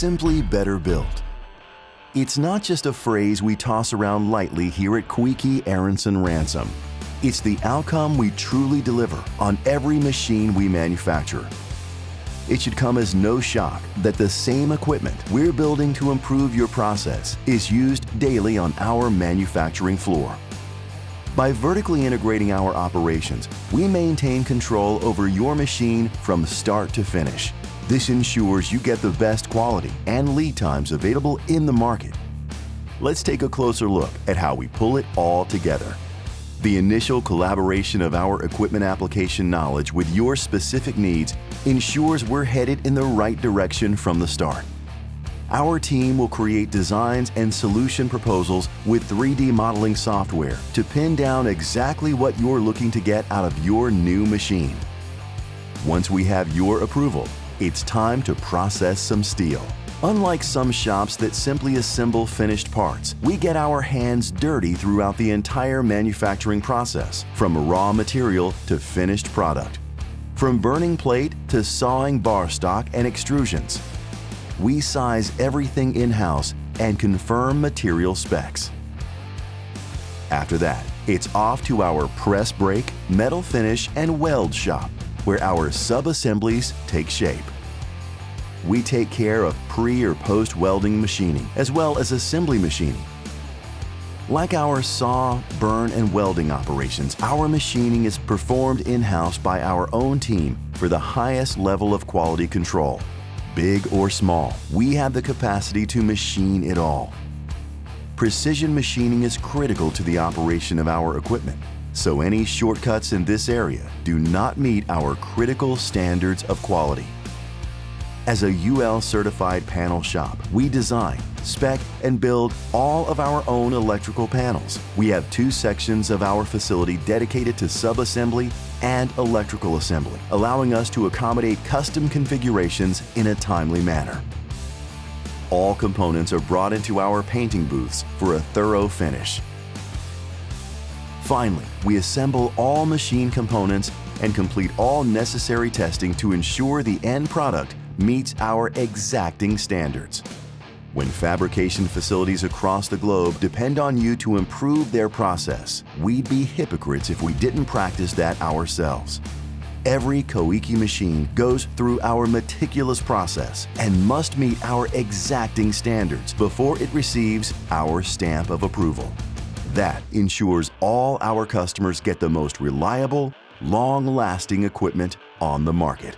simply better built. It's not just a phrase we toss around lightly here at Koike Aronson Ransom. It's the outcome we truly deliver on every machine we manufacture. It should come as no shock that the same equipment we're building to improve your process is used daily on our manufacturing floor. By vertically integrating our operations, we maintain control over your machine from start to finish. This ensures you get the best quality and lead times available in the market. Let's take a closer look at how we pull it all together. The initial collaboration of our equipment application knowledge with your specific needs ensures we're headed in the right direction from the start. Our team will create designs and solution proposals with 3D modeling software to pin down exactly what you're looking to get out of your new machine. Once we have your approval, it's time to process some steel. Unlike some shops that simply assemble finished parts, we get our hands dirty throughout the entire manufacturing process, from raw material to finished product. From burning plate to sawing bar stock and extrusions, we size everything in-house and confirm material specs. After that, it's off to our press brake, metal finish, and weld shop, where our sub-assemblies take shape. We take care of pre- or post-welding machining, as well as assembly machining. Like our saw, burn, and welding operations, our machining is performed in-house by our own team for the highest level of quality control. Big or small, we have the capacity to machine it all. Precision machining is critical to the operation of our equipment, so any shortcuts in this area do not meet our critical standards of quality. As a UL-certified panel shop, we design, spec, and build all of our own electrical panels. We have 2 sections of our facility dedicated to sub-assembly and electrical assembly, allowing us to accommodate custom configurations in a timely manner. All components are brought into our painting booths for a thorough finish. Finally, we assemble all machine components and complete all necessary testing to ensure the end product meets our exacting standards. When fabrication facilities across the globe depend on you to improve their process, we'd be hypocrites if we didn't practice that ourselves. Every Koike machine goes through our meticulous process and must meet our exacting standards before it receives our stamp of approval. That ensures all our customers get the most reliable, long-lasting equipment on the market.